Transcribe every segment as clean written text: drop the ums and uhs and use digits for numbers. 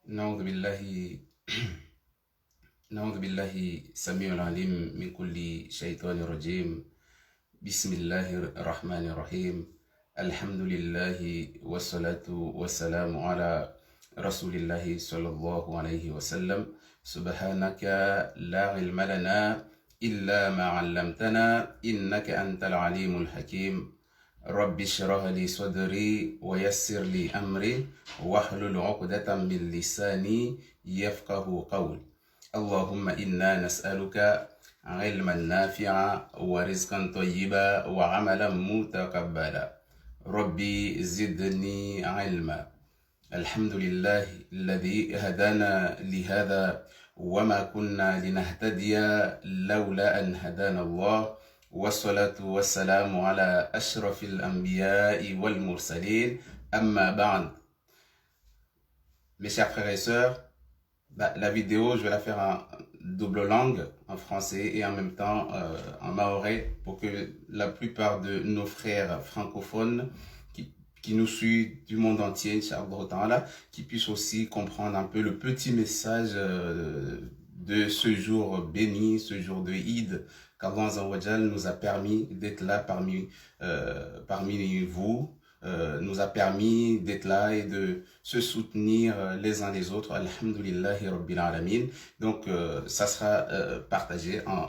نعوذ بالله نعوذ بالله السميع العليم من كل شيطان رجيم. بسم الله الرحمن الرحيم. الحمد لله والصلاة والسلام على رسول الله صلى الله عليه وسلم. سبحانك لا علم لنا إلا ما علمتنا إنك أنت العليم الحكيم. رب اشرح لي صدري ويسر لي أمري واحلل عقدة من لساني يفقه قولي. اللهم إنا نسألك علما نافعا ورزقا طيبا وعملا متقبلا. ربي زدني علما. الحمد لله الذي هدانا لهذا وما كنا لنهتدي لولا أن هدانا الله. والصلاة والسلام على أشرف الأنبياء والمرسلين. أما بعد. Mes chers frères et sœurs, la vidéo, je vais la faire en double langue, en français et en même temps en mahorais, pour que la plupart de nos frères francophones qui nous suivent du monde entier, Inch'Allah, qui puissent aussi comprendre un peu le petit message de ce jour béni, ce jour de Eid, qu'Allah Azawajal nous a permis d'être là parmi vous, nous a permis d'être là et de se soutenir les uns les autres. Alhamdulillahi Rabbil Alamin. Donc, ça sera partagé en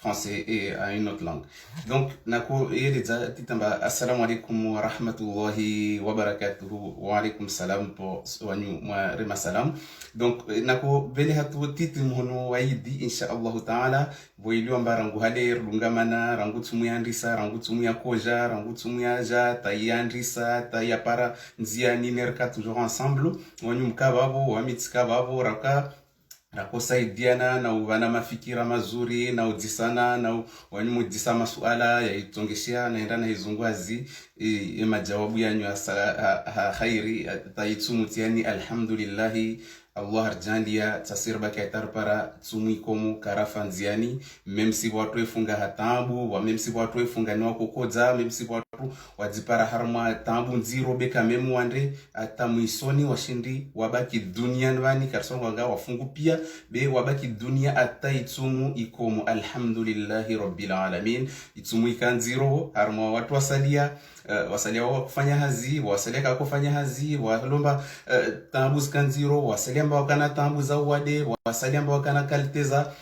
français et à une autre langue. Donc, nako yeleza titamba assalamu alaikum wa rahmatullahi wa barakatuhu wa alaikum salam po wanyu wa rema salam. Donc, nako vele hatu titi mhono waidi insha Allah ta'ala boiliwa mbarangu hale rungamana rangu tumuya ndisa rangu tumuya koja rangu tumuya ja taya ndisa taya para nzia ninerka toujours ensemble wanyu mkababo wamitskababo raka rakosaidiana na uvana mafikira mazuri na udisana na wanyumudisa masuala ya itongeshia naenda na izungwazi majawabu yanyu khairi taitsumutiani alhamdulillahi. Allah arjandia tasirba kaitar para tsumi komu karafa nziani, même si watu efunga hatambu wa même si watu efunga ni wakokodza, même si watu wadzipara harma tambu nziro beka memu wande atamuisoni washindi wabaki dunia nwani karsongo wanga wafungu pia be wabaki dunia ataitsumu ikomu alhamdulillahi rabbil alamin. Itsumu ikanziro harma watu wasalia wasalia wa kufanya hazi wasalia kufanya hazi walomba tambu zikanziro wasalia ambao kana tambu za wade wasalia ambao kana kaliteza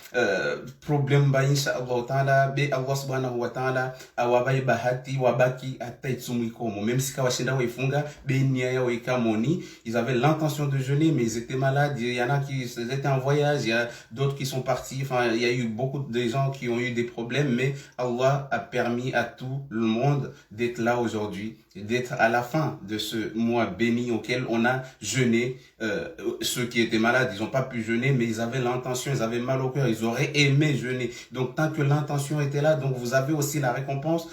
problem ba insha Allah taala be Allah subhanahu wa taala awabai bahati wabaki ataitsumu ikomo même si kawashinda waifunga be nia yao ikamoni. Ils avaient l'intention de jeûner mais ils étaient malades, il y en a qui étaient en voyage, il y a d'autres qui sont partis, enfin il y a eu beaucoup de gens qui ont eu des problèmes, mais Allah a permis à tout le monde d'être là aujourd'hui, d'être à la fin de ce mois béni auquel on a jeûné. Ceux qui étaient malades, ils n'ont pas pu jeûner, mais ils avaient l'intention, ils avaient mal au cœur, ils auraient aimé jeûner. Donc tant que l'intention était là, donc vous avez aussi la récompense.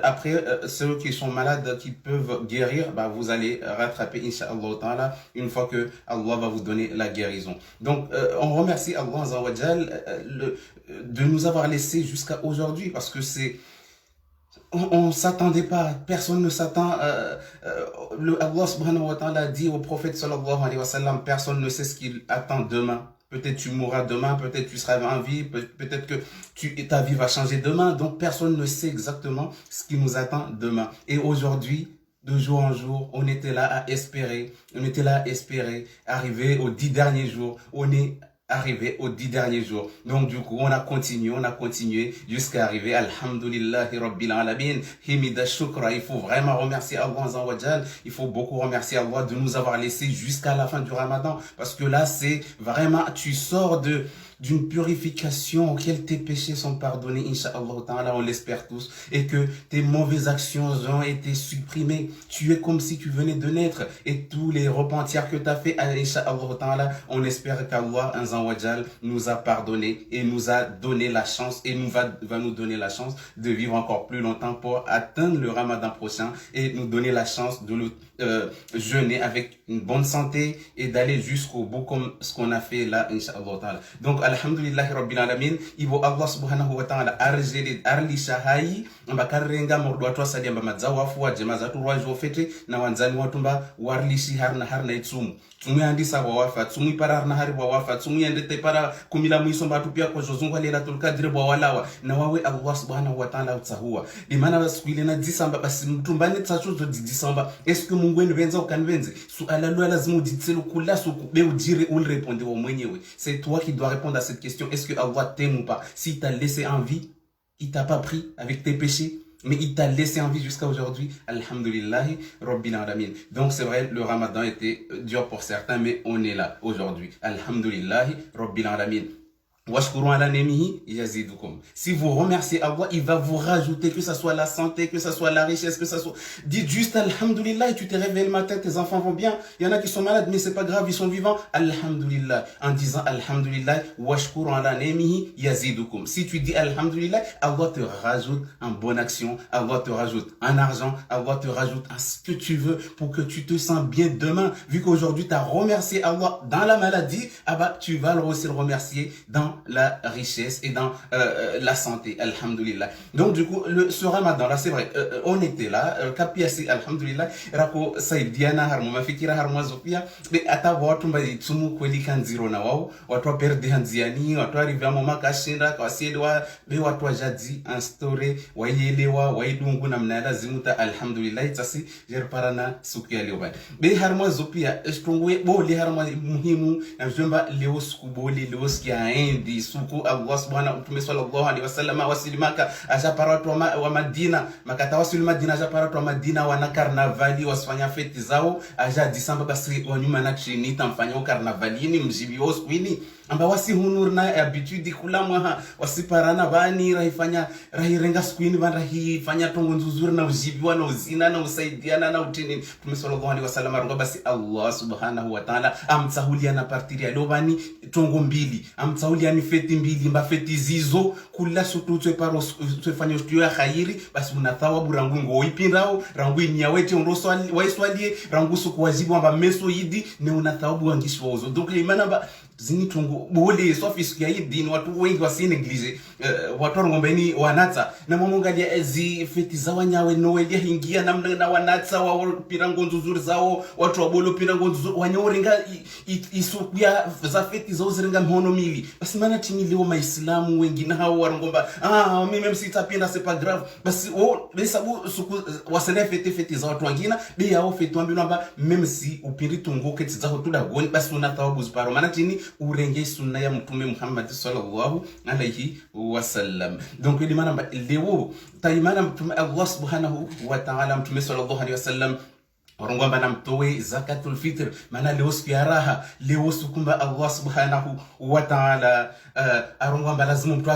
Après, ceux qui sont malades, qui peuvent guérir, bah, vous allez rattraper, Inch'Allah Ta'ala, une fois que Allah va vous donner la guérison. Donc on remercie Allah Azawajal de nous avoir laissé jusqu'à aujourd'hui, parce que c'est... On s'attendait pas, personne ne s'attend. Allah subhanahu wa ta'ala dit au prophète sallallahu alayhi wa sallam, personne ne sait ce qu'il attend demain. Peut-être tu mourras demain, peut-être tu seras en vie, peut-être que ta vie va changer demain. Donc personne ne sait exactement ce qui nous attend demain. Et aujourd'hui, de jour en jour, on était là à espérer, arriver aux 10 derniers jours. On est arrivé aux 10 derniers jours. Donc du coup, on a continué jusqu'à arriver. Alhamdulillahi Rabbil Alamin. Himida Shukra. Il faut vraiment remercier Allah Azawajal. Il faut beaucoup remercier Allah de nous avoir laissé jusqu'à la fin du Ramadan. Parce que là, c'est vraiment, tu sors d'une purification auquel tes péchés sont pardonnés, Inch'Allah Ta'ala, on l'espère tous, et que tes mauvaises actions ont été supprimées. Tu es comme si tu venais de naître, et tous les repentirs que tu as fait, Inch'Allah Ta'ala, on espère qu'Allah Azawajal nous a pardonné et nous a donné la chance, et va nous donner la chance de vivre encore plus longtemps pour atteindre le Ramadan prochain, et nous donner la chance de le jeûner avec une bonne santé et d'aller jusqu'au bout comme ce qu'on a fait là, Inch'Allah Ta'ala. Donc, alhamdulillahi Rabbil Alamin, il faut Allah subhanahu wa ta'ala arli shahayi amba karenga mordo watu asali amba madzao afu wa jema zatu rwaji ofete na wanzani watu mba warlishi harna itsumu tsumu andisa wa wafa tsumu para harna hari wa wafa tsumu yandete para kumila mwiso mba tupia kwa jozungu Lailatul Qadr bwa walawa na wawe Allah subhanahu wa ta'ala utsahua imana sikuile na December basi mtumbane tsacho zo December est-ce que Mungu enu venza ukanvenze suala lo lazima uditselo kula be udire ou le répondre au mwenyewe. C'est toi qui dois répondre à cette question. Est-ce que Allah t'aime ou pas? S'il t'a laissé en vie, il t'a pas pris avec tes péchés, mais il t'a laissé en vie jusqu'à aujourd'hui. Alhamdulillahi Rabbil Alamin. Donc c'est vrai, le Ramadan était dur pour certains, mais on est là aujourd'hui. Alhamdulillahi Rabbil Alamin. Si vous remerciez Allah, il va vous rajouter, que ça soit la santé, que ça soit la richesse, que ça soit... Dites juste Alhamdulillah et tu te réveilles le matin, tes enfants vont bien. Il y en a qui sont malades, mais c'est pas grave, ils sont vivants. Alhamdulillah. En disant Alhamdulillah, washkuru ala nemihi yazidukum. Si tu dis Alhamdulillah, Allah te rajoute en bonne action, Allah te rajoute en argent, Allah te rajoute à ce que tu veux pour que tu te sens bien demain. Vu qu'aujourd'hui tu as remercié Allah dans la maladie, ah bah, tu vas aussi le remercier dans la richesse et dans la santé, alhamdulillah. Donc du coup, ce Ramadan là, c'est vrai, on était là, kapiasi, alhamdulillah, rako saidiana harmo mafikira harmo zopia, mais ata watu mba tsumu kweli kanziro na wao, watu perde hanziani, watu arrive mama kashinda kwa siedwa, be watu jadi instauré, wayelewa, waidungu na mnala zimuta alhamdulillah, tasi jerparana sukia leo ba. Be harmo zopia, strongwe bo le harmo muhimu, na jomba leo skuboli leo skia di suku Allah subhanahu Mtume sallallahu alaihi wasallam wasilimaka ajapara watu wa Madina makata wasili Madina ajapara watu wa Madina wana karnavali wasifanya feti zao aja December basi wanyuma na chini tamfanya karnavalini mjibi oskwini amba wasi hunur na habitude kula mwa wasiparana bani rahifanya rahirenga skwini bana rahifanya tongo nzuzuri na ujibiwa na uzina na usaidiana na utini Mtume sallallahu alaihi wasallam aronga basi Allah subhanahu wa ta'ala amtsahulia na partiri ya lobani tongo mbili amtsahulia ni feti mbili mba feti zizo kula sutu tweparo twefanya studio ya khairi basi una thawabu rangu ngoipindao rangu inyawete onroso waiswalie rangu suku wajibu amba meso yidi ne una thawabu wangisho ozo donc imana ba zini tungu bole sofisiki ya dini watu wengi wasi neglige watu ngombeni wanata na mamungalia ezi feti za wanyawe noelia hingia na wanata wa pirango nzuri zao watu wabolo pirango nzuri wanyorenga isukuya za feti zao zirenga mhono mili basi mana tini leo maislamu wengi na hao warongomba mimi msitapenda c'est pas grave basi besabu suku wasene feti za watu wengine be yao feti wambi namba même si upiri tungo keti za hotu da goni basi unatawabu ziparo mana tini urenge sunna ya Mtume Muhammad sallallahu alayhi wasallam. Donc il demande leo taimana Mtume Allah subhanahu wa ta'ala Mtume sallallahu alayhi wasallam orongomba na mtowe zakatul fitr maana leo siku ya raha leo sukumba Allah subhanahu wa ta'ala arongomba lazima mtu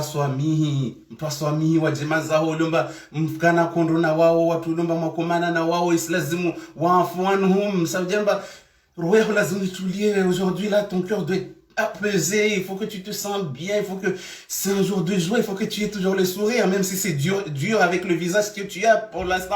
aswamihi wa jamaa zao lomba mfukana kondo na wao watu lomba makomana na wao islazimu wafuanhum sabjamba roho lazima itulie aujourd'hui là ton cœur doit être apaisé, il faut que tu te sens bien, il faut que c'est un jour de joie, il faut que tu aies toujours le sourire, même si c'est dur avec le visage que tu as pour l'instant,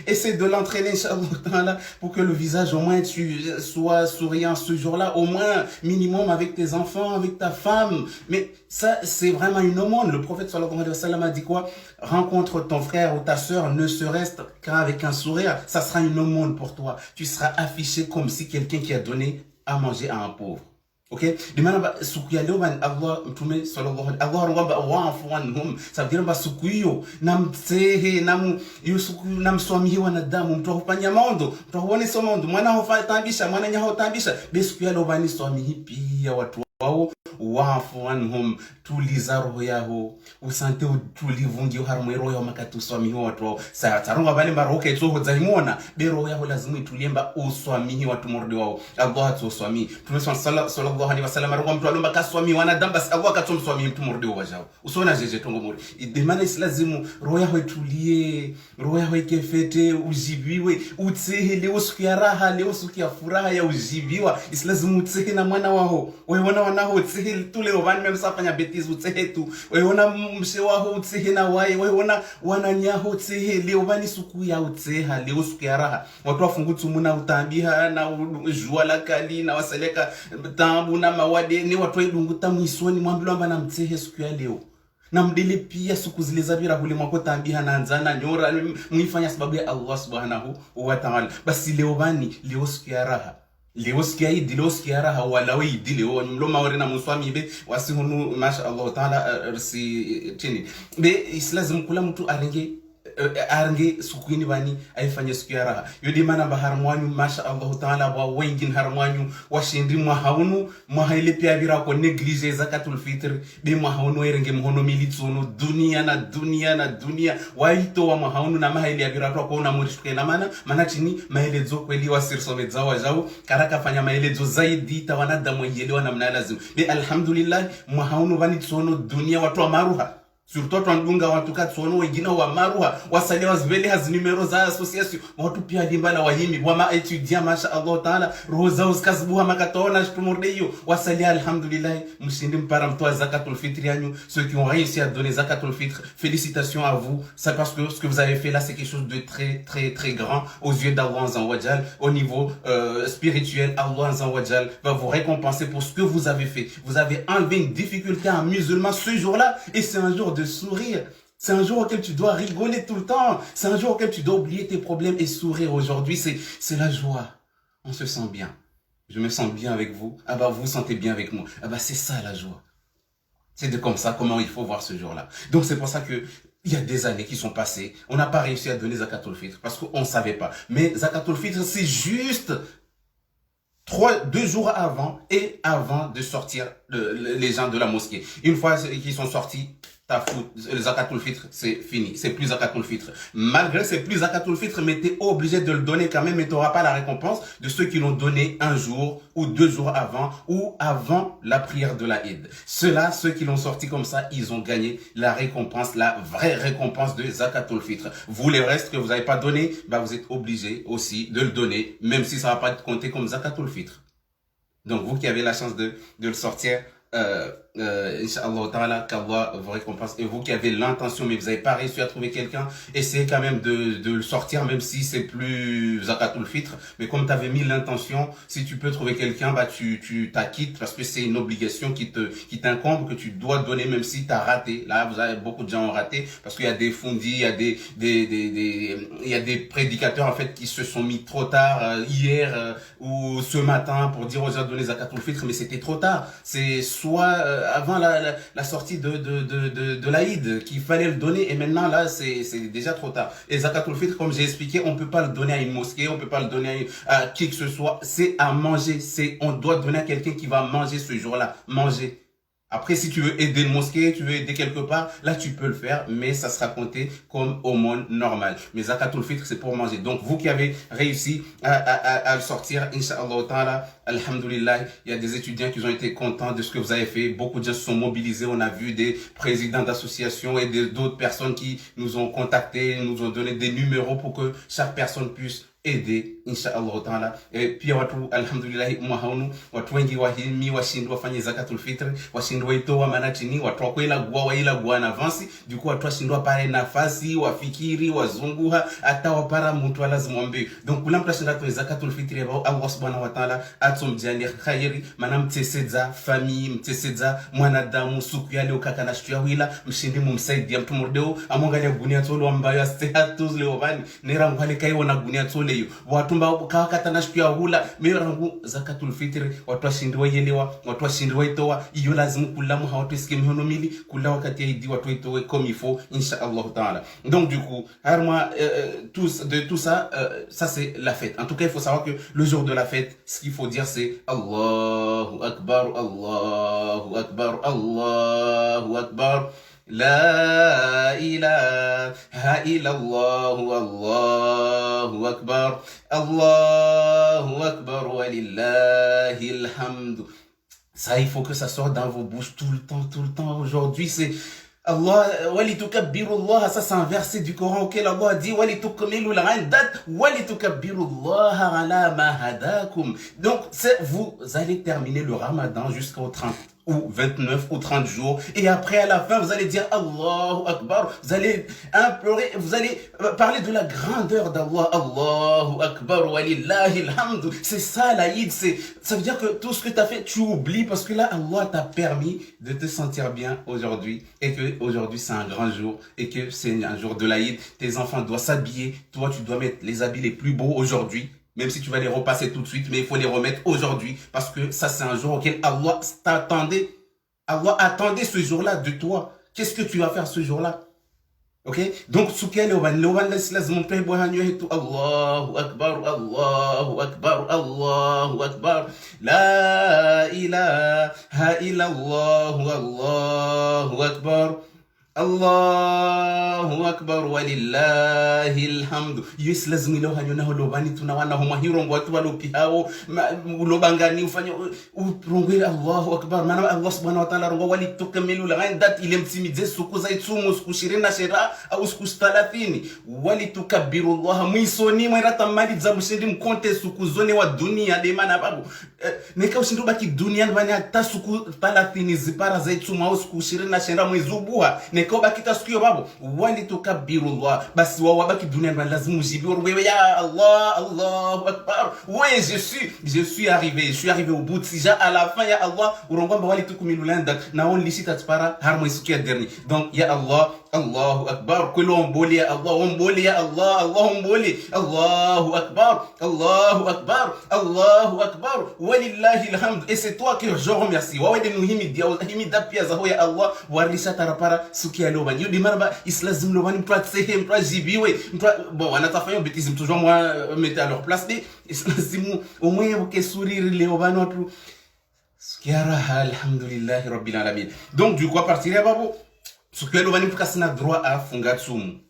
essaie de l'entraîner, Inch'Allah, pour que le visage, au moins, tu sois souriant ce jour-là, au moins, minimum avec tes enfants, avec ta femme, mais ça, c'est vraiment une aumône. Le prophète, sallallahu alayhi wa sallam, a dit quoi? Rencontre ton frère ou ta sœur, ne serait-ce qu'avec un sourire, ça sera une aumône pour toi. Tu seras affiché comme si quelqu'un qui a donné à manger à un pauvre. Okay, dimana ba suku ya leo ban Allah Mtume sallallahu alaihi Allah ngomba wafu anhum sabira ba suku hiyo namtsehe nam yusuku namswamihi wanadamu mtu hufanya mondo mtu huone so mondo mwana hufanya mwana nya hutambisha besuku ya leo bani swamihi pia watu wao wafu anhum tuliza roho yao usante tulivungi harmo roho yao makati uswamihi watu wao sa taronga bali maroke tsoho zaimona be roho yao lazima ituliemba uswamihi watu mordi wao Allah atuswami Mtume sallallahu alaihi wasallam aronga mtu alomba kaswami wanadamu basi Allah akatumswami mtu mordi wao wajao usona jeje tongo mori idemana islazimu roho yao itulie roho yao ikefete ujibiwe utsehe leo siku ya raha leo siku ya furaha ya ujibiwa islazimu utsehe na mwana wao wewe wanao utsehe tule wani memsafanya betizu utsehe tu wewe mshe wao utsehe na wae wewe wananyaho utsehe leo bani suku ya utseha leo siku ya raha watu wafungutu muna utambiha na jua la kali na waseleka tambu na mawade ni watu edunguta mwisoni mwambilo amba na mtsehe siku ya leo namdele pia siku zile za vira kule mwako tambia naanzana nyora muifanya sababu ya Allah subhanahu wa ta'ala. Basi leo bani leo siku ya raha, leo siku ya Eid, leo siku ya raha, wala weidi leo mloma warena muswami be wasihunu masha Allah ta'ala rsi tini be islazim kula mtu arenge sukuni bani aifanye siku ya raha yodi mana bahar mwanyu masha Allah ta'ala wa wengin har mwanyu washindi mwahaunu mwahaile pia bira ko neglige zakatul fitr be mwahaunu erenge mhono militsono dunia waito wa mwahaunu na mahaile bira ko na murishke na mana chini mahaile zo kweli wasirsobe zawa jao karaka fanya mahaile zo zaidi tawanada mwelewa na mna lazim be alhamdulillah mwahaunu bani tsono dunia watu wa maruha surtout twandunga watu katsono wengine wa maruha wasali wazvele haz numero za association watu pia limbala wahimi wama etudia masha Allah taala roho zao zikazbuha makataona shtumurde hiyo wasali alhamdulillah mshindi mpara mtoa zakatul fitr yanyu ceux qui ont réussi à donner zakatul fitr félicitations à vous ça parce que ce que vous avez fait là c'est quelque chose de très grand aux yeux d'Allah Azza wa Jal. Au niveau spirituel, Allah Azza wa Jal va vous récompenser pour ce que vous avez fait. Vous avez enlevé une difficulté à un musulman ce jour-là et c'est un jour de sourire. C'est un jour auquel tu dois rigoler tout le temps. C'est un jour auquel tu dois oublier tes problèmes et sourire. Aujourd'hui, c'est la joie. On se sent bien. Je me sens bien avec vous. Ah bah, vous vous sentez bien avec moi. Ah bah, c'est ça la joie. C'est de comme ça, comment il faut voir ce jour-là. Donc, c'est pour ça que il y a des années qui sont passées. On n'a pas réussi à donner Zakatul Fitr parce qu'on ne savait pas. Mais Zakatul Fitr, c'est juste 2 jours avant et avant de sortir les gens de la mosquée. Une fois qu'ils sont sortis, le Zakatul Fitr, c'est fini. C'est plus Zakatul Fitr. Malgré c'est plus Zakatul Fitr, mais tu es obligé de le donner quand même, mais tu n'auras pas la récompense de ceux qui l'ont donné 1 jour ou 2 jours avant ou avant la prière de la Eid. Ceux qui l'ont sorti comme ça, ils ont gagné la récompense, la vraie récompense de Zakatul Fitr. Vous, les restes que vous n'avez pas donné, bah, vous êtes obligés aussi de le donner, même si ça ne va pas être compté comme Zakatul Fitr. Donc, vous qui avez la chance de le sortir, Inch'Allah ta'ala, qu'Allah vous récompense. Et vous qui avez l'intention, mais vous n'avez pas réussi à trouver quelqu'un, essayez quand même de le sortir, même si c'est plus Zakatul Fitr. Mais comme tu avais mis l'intention, si tu peux trouver quelqu'un, bah tu t'acquittes parce que c'est une obligation qui t'incombe, que tu dois donner, même si tu as raté. Là, vous avez beaucoup de gens ont raté parce qu'il y a des fondis, il y a des prédicateurs en fait qui se sont mis trop tard hier ou ce matin pour dire aux gens de donner Zakatul Fitr, mais c'était trop tard. C'est soit avant la sortie de l'Aïd qu'il fallait le donner et maintenant là c'est déjà trop tard. Et Zakatul Fitr, comme j'ai expliqué, on peut pas le donner à une mosquée, on peut pas le donner à qui que ce soit, c'est à manger, on doit donner à quelqu'un qui va manger ce jour-là, manger. Après, si tu veux aider une mosquée, tu veux aider quelque part, là, tu peux le faire, mais ça sera compté comme aumône normale. Mais Zakatul Fitr, c'est pour manger. Donc, vous qui avez réussi à le sortir, Inch'Allah ta'ala, alhamdulillah, il y a des étudiants qui ont été contents de ce que vous avez fait. Beaucoup de gens se sont mobilisés. On a vu des présidents d'associations et d'autres personnes qui nous ont contactés, nous ont donné des numéros pour que chaque personne puisse aider, Inch'Allah ta'ala. Et puis, alhamdulillah, watu wengi wahimi washindwa wafanye Zakatul Fitr, washindwa itoa maana chini, watu wakwela gua na avansi, du coup watu washindwa pale nafasi, wafikiri, wazunguha, hata wapara mtu lazima ombe. Donc kula mtu ashinda kwa Zakatul Fitr ya Allah subhanahu wa ta'ala atumjalie khairi, maana mteseza famille, mteseza mwanadamu suku yale ukaka na shtua wila, mshindi mumsaidia mtu murdeo, amongalia gunia tolo ambayo astehatus leo bani, nera ngwale kai wana gunia tolo watu mbao kawakata na shpia hula merangu Zakatul Fitr watu washindwa yelewa watu washindwa itoa iyo lazima kulamu hawatu iske mihono mili kula wakati ya idi watu itoe comme il faut Inch'Allah ta'ala. Donc du coup harma tout ça ça c'est la fête. En tout cas il faut savoir que le jour de la fête ce qu'il faut dire c'est Allahu Akbar Allahu Akbar Allahu Akbar La ilaha illallah Allahu Akbar Allahu Akbar wa lillahil hamd. Ça, il faut que ça sorte dans vos bouches tout le temps. Aujourd'hui, c'est Allah, walitukabbirullaha, ça c'est un verset du Coran auquel Allah dit walitukmilu al-'iddat walitukabbirullaha ala ma hadakum. Donc vous allez terminer le Ramadan jusqu'au 30. ou 29 ou 30 jours. Et après, à la fin, vous allez dire Allahu Akbar. Vous allez implorer, vous allez parler de la grandeur d'Allah. Allahu Akbar wa lillahi alhamdu. C'est ça l'Aïd. Ça veut dire que tout ce que tu as fait, tu oublies parce que là, Allah t'a permis de te sentir bien aujourd'hui. Et que aujourd'hui c'est un grand jour. Et que c'est un jour de l'Aïd. Tes enfants doivent s'habiller. Toi, tu dois mettre les habits les plus beaux aujourd'hui. Même si tu vas les repasser tout de suite, mais il faut les remettre aujourd'hui. Parce que ça, c'est un jour auquel Allah t'attendait. Allah attendait ce jour-là de toi. Qu'est-ce que tu vas faire ce jour-là? Ok? Donc, ce qu'il y a, Allahu Akbar, Allahu Akbar, Allahu Akbar. La ilaha illallah, Allahu Akbar. Allahu Akbar walillahi alhamdu. Yes, lazima ilo hanyo na holobani tunawana homa hirongo watu walopi hao ulobangani ufanye urongwe Allahu Akbar. Maana Allah subhanahu wa ta'ala rongo wali tukamilu la that ile mtimize siku za itsumu siku 20 au siku 30 wali tukabbiru Allah mwisoni mwerata mali za mshindi mkonte siku zone wa dunia de maana babu nika ushindu baki dunia ndani hata siku 30 zipara za itsumu au siku 20 mwezi ubuha ko bakita siku babo wali tukabirullah basi wao wabaki duniani lazima ujibi wewe ya Allah Allahu Akbar. Ouais, je suis arrivé au bout déjà à la fin ya Allah urongomba wali tukumilulanda na on lisita para harmo siku ya dernier. Donc ya Allah Allahu Akbar kullu omboli ya Allah omboli ya Allah Allah omboli Allahu Akbar Allahu Akbar Allahu Akbar walillahi alhamd. Et c'est toi que je remercie. Wa de himida pia za ya Allah warisa tarapara suki alobani yo dimarba islazim lobani mtu atsehe mtu ajibiwe mtu bon anatafanya bêtise toujours moi mettre à leur place mais islazim au moins que sourire les obani watu suki raha alhamdulillah rabbil alamin. Donc du coup à partir de babo suki alobani mtu kasina droit à funga tsumu.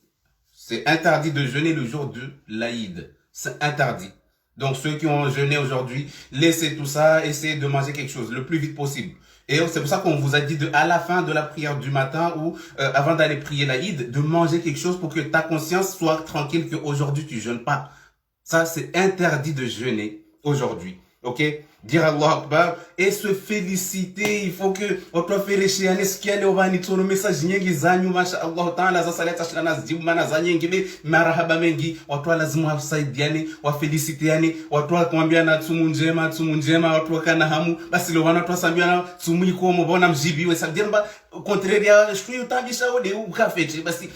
C'est interdit de jeûner le jour de l'Aïd. C'est interdit. Donc ceux qui ont jeûné aujourd'hui, laissez tout ça, essayez de manger quelque chose le plus vite possible. Et c'est pour ça qu'on vous a dit à la fin de la prière du matin ou avant d'aller prier l'Aïd, de manger quelque chose pour que ta conscience soit tranquille qu'aujourd'hui tu jeûnes pas. Ça, c'est interdit de jeûner aujourd'hui. Ok? Dire Allah Akbar et se féliciter. Il faut que on doit faire chez Anes qui allait au bani ton message nyingi zanyu masha Allah ta'ala za salata shana zibu mana za nyingi be marhaba mengi watu lazima wasaidiane wafelicitiane watu kumwambiana tumu njema watu kana hamu basi leo wana watu sambiana tumu iko mbona mjibiwe ça veut dire contraire ya shuri utabisha ode ukafeti basi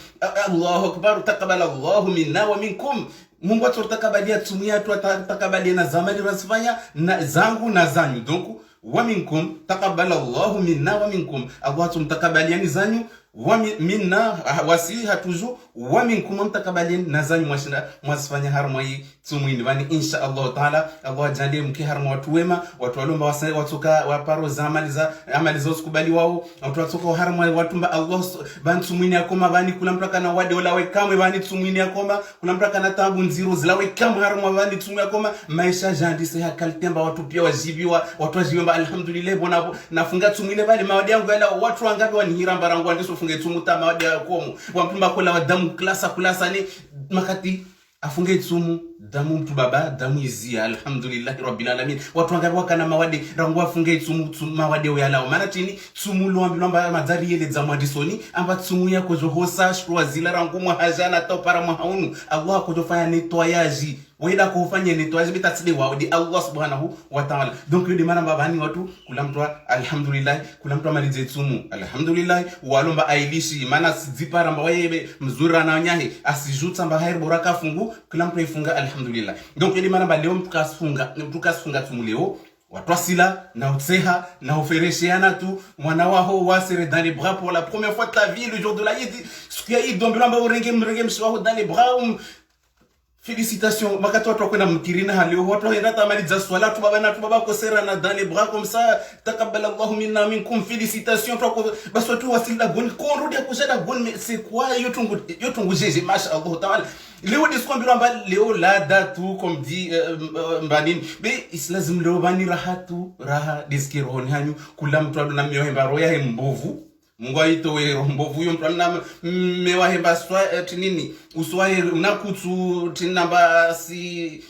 Allahu Akbar taqabbal Allahu minna wa minkum. Mungu atutakabalia tumia tu atakabalia na zamani rasifanya na zangu na zanyu. Donc wa minkum taqabbal Allahu minna wa minkum. Allah tumtakabaliani zanyu wa minna wasiha toujours wa minkum mtakabaliani na zanyu mwasifanya harma hii tumwini bani insha Allah taala. Allah jalie mke harma watu wema watu walomba watoka waparo za amali za usikubali wao watu watoka harma watu mba Allah bani tumwini akoma bani kula mpaka na wade wala wekamwe bani tumwini akoma kula mpaka na tabu nziro zilawe kama harma bani tumwini akoma maisha jandise hakalitemba watu pia wajibiwa watu wajibiwa alhamdulillah bona nafunga tumwini bali mawadi yangu yala watu wangapi wanihira mbarangu ndiso funge tumuta mawadi yakomo wampimba kola wadamu klasa ni makati afunge tsumu damu mtu baba damu izia alhamdulillah rabbil alamin. Watu wangapi wakana mawade rangu afunge tsumu mawade yalao maana tini tsumu lomba madhari yele za mwadisoni amba tsumu yako johosa shwa zila rangu mwahajana topara mwahaunu Allah kujofanya nettoyage wenda kufanya nettoyage bitatside wao di Allah subhanahu wa ta'ala. Donc yo demana babani watu kula mtu alhamdulillah kula mtu amalize tsumu alhamdulillah walomba ailishi maana zipara mba yebe mzura na nyahe asijuta mba hair boraka fungu kula mtu ifunga alhamdulillah. Donc yo demana ba leo mtukasifunga tsumu leo watu asila na utseha na oferesheana tu mwana wao wasere dans les bras pour la première fois de ta vie le jour de l'Aïd siku ya Eid dombilamba urenge mshiwaho dans les bras. Félicitations makato watu kwenda mkirina halio watu waenda tamaliza swala tu baba ko sera na dans les bras comme ça taqabbal Allahu minna minkum. Félicitations toi basi watu wasila gon ko rudi akushada gon mais c'est quoi yotungu jeje masha Allah taala. Leo discombira mba leo la datu comme dit mbanini mais islazim leo bani raha diskironi hanyu kula mtu na myohemba roya mbovu Mungu aitowe mbovu yo mtwana mewa hemba swa tinini uswaye unakutu tinamba si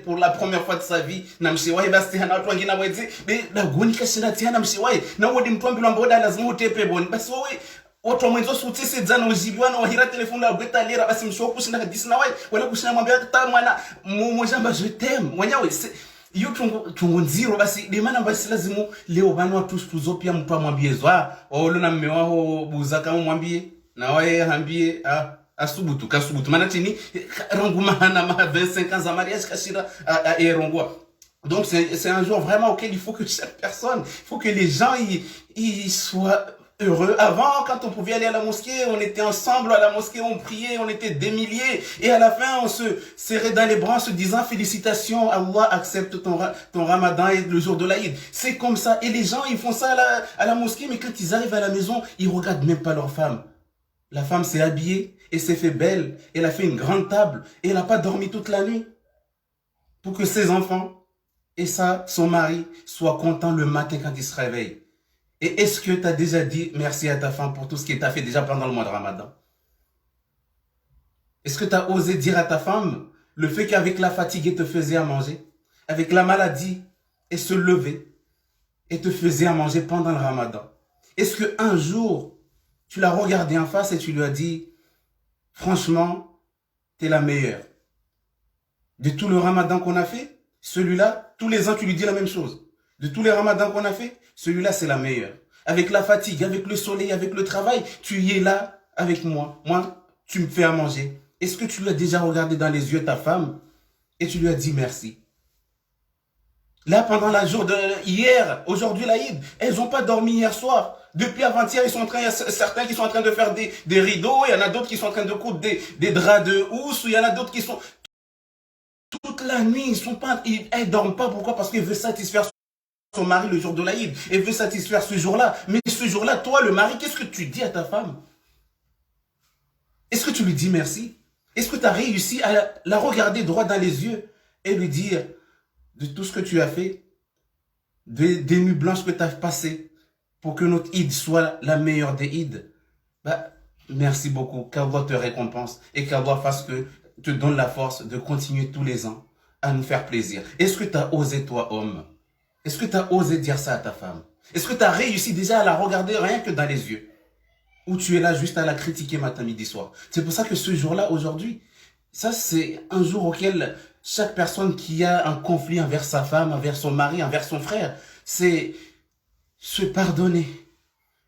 pour la première fois de sa vie na mshiwahi basi hana watu wengine mwezi na goni kashina tiana mshiwahi na wodi mtombi lwa mboda lazima utepe boni basi wewe watu wa mwenzo sutisi dzana ujibiwana wahira telefoni la gweta lera basi msho kushinda hadisi na wewe wala kushina mwambia ta mwana mujamba je t'aime mwenyewe yo tungu nziro basi demana basi lazima leo bana watu tuzopia mtu amwambie zwa olo na mme wao buza kama mwambie na wewe hambie asubutu kasubutu maana tini ranguma hana ma 25 ans à mariage kashira et rongwa. Donc c'est un jour vraiment auquel il faut que chaque personne, il faut que les gens ils soient heureux. Avant, quand on pouvait aller à la mosquée, on était ensemble à la mosquée, on priait, on était des milliers. Et à la fin, on se serrait dans les bras en se disant félicitations, Allah accepte ton ramadan et le jour de l'Aïd. C'est comme ça. Et les gens, ils font ça à la mosquée, mais quand ils arrivent à la maison, ils regardent même pas leur femme. La femme s'est habillée et s'est fait belle. Elle a fait une grande table et elle n'a pas dormi toute la nuit. Pour que ses enfants et ça, son mari soient contents le matin quand ils se réveillent. Et est-ce que tu as déjà dit merci à ta femme pour tout ce qu'elle t'a fait déjà pendant le mois de Ramadan? Est-ce que tu as osé dire à ta femme le fait qu'avec la fatigue, elle te faisait à manger, avec la maladie, elle se levait et te faisait à manger pendant le Ramadan? Est-ce qu'un jour, tu l'as regardé en face et tu lui as dit franchement, tu es la meilleure? De tout le Ramadan qu'on a fait, celui-là, tous les ans, tu lui dis la même chose. De tous les Ramadans qu'on a fait, celui-là, c'est la meilleure. Avec la fatigue, avec le soleil, avec le travail, tu y es là avec moi. Moi, tu me fais à manger. Est-ce que tu l'as déjà regardé dans les yeux ta femme et tu lui as dit merci? Là, pendant la jour de hier, aujourd'hui l'Aïd, elles n'ont pas dormi hier soir. Depuis avant-hier, il y a certains qui sont en train de faire des rideaux, il y en a d'autres qui sont en train de coudre des draps de housse, il y en a d'autres qui sont... Toute la nuit, elles dorment pas. Pourquoi? Parce qu'elles veulent satisfaire son mari le jour de l'Aïd. Elle veut satisfaire ce jour-là. Mais ce jour-là, toi, le mari, qu'est-ce que tu dis à ta femme? Est-ce que tu lui dis merci? Est-ce que tu as réussi à la regarder droit dans les yeux et lui dire de tout ce que tu as fait, des nuits blanches que tu as passées pour que notre Eid soit la meilleure des Eid? Merci beaucoup. Qu'Allah te récompense et qu'Allah te donne la force de continuer tous les ans à nous faire plaisir. Est-ce que tu as osé, toi, homme? Est-ce que tu as osé dire ça à ta femme? Est-ce que tu as réussi déjà à la regarder rien que dans les yeux? Ou tu es là juste à la critiquer matin, midi, soir? C'est pour ça que ce jour-là, aujourd'hui, ça c'est un jour auquel chaque personne qui a un conflit envers sa femme, envers son mari, envers son frère, c'est se pardonner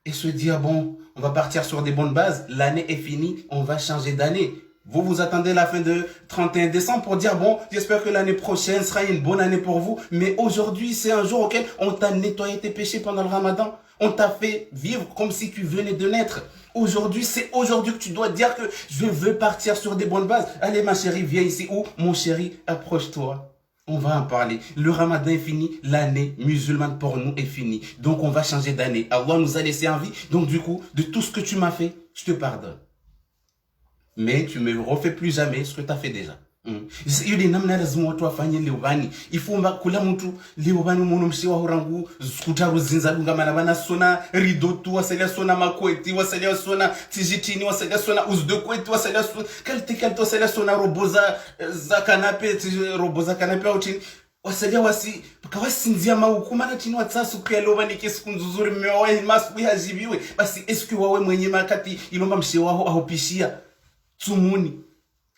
et se dire, bon, on va partir sur des bonnes bases, l'année est finie, on va changer d'année. Vous attendez la fin de 31 décembre pour dire, bon, j'espère que l'année prochaine sera une bonne année pour vous. Mais aujourd'hui, c'est un jour auquel on t'a nettoyé tes péchés pendant le Ramadan. On t'a fait vivre comme si tu venais de naître. Aujourd'hui, c'est aujourd'hui que tu dois dire que je veux partir sur des bonnes bases. Allez, ma chérie, viens ici. Ou, mon chéri, approche-toi. On va en parler. Le Ramadan est fini. L'année musulmane pour nous est finie. Donc, on va changer d'année. Allah nous a laissé en vie. Donc, du coup, de tout ce que tu m'as fait, je te pardonne. Mais tu ne me refais plus jamais ce que tu as fait déjà. Yule namna lazima watu wafanye leubani. Ifumba kula mtu leubani munu mshiwa hurangu skutaru zinza dunga manabana sona rido tu wasalia sona makweti wasalia sona tijitini wasalia sona uzdo kweti wasalia sona kalte wasalia sona roboza za kanape roboza kanape au chini wasalia kawasinzia maukuma na chini watsasu kwa leubani kesiku nzuzuri mmewahi masku hajibiwe. Basi eski wawe mwenye makati ilomba mshiwa ahopishia tsumuni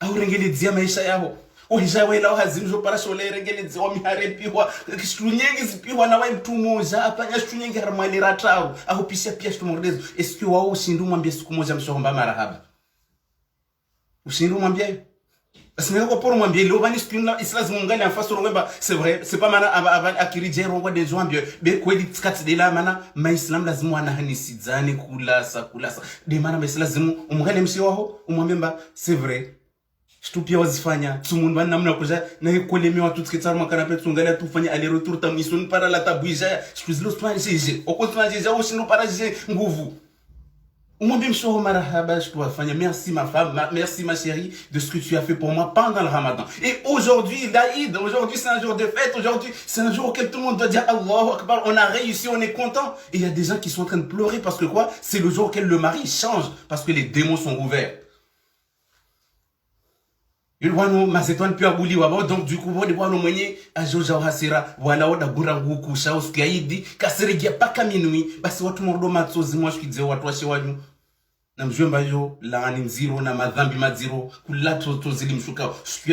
au rengeledzia maisha yao ohijawe lao hazimjo para shole rengeledzia omiharepiwa kishunyengi zipiwa na wewe mtu mmoja apanya shunyengi harmali ratau au pisia pia shtumordezo. Est-ce que wao ushindu mwambie siku moja mshomba marahaba? Ushindu mwambie basi ngako pour mwambie leo bani spinna islazi mungali afaso ngomba. C'est vrai, c'est pas mana akirije rongo de joambie be kweli tskati de la mana ma islam lazima ana hanisidzane kulasa de mana ma islazimu umngale msi wao umwambemba. C'est vrai, stupia wazifanya tsumundu bana namna kuja na kolemewa tutsketsara makana pe tsungali tufanya aller retour tamison para la tabuija skuzilo spanje je okotmanje ja osinu para je nguvu. Merci ma femme, merci ma chérie de ce que tu as fait pour moi pendant le Ramadan. Et aujourd'hui, l'Aïd, aujourd'hui c'est un jour de fête, aujourd'hui c'est un jour auquel tout le monde doit dire Allahu Akbar, on a réussi, on est content. Et il y a des gens qui sont en train de pleurer parce que quoi? C'est le jour auquel le mari change, parce que les démons sont ouverts. Wano mazetwan pia buli wabo donc du coup bode wano mwenye ajoja hasira wala oda burangu kusha uskiaidi kasirigia paka minui basi watu mordo matsozi mwashkize watu washewanyu na mjomba yo laani nziro na madhambi maziro kula to zilimshuka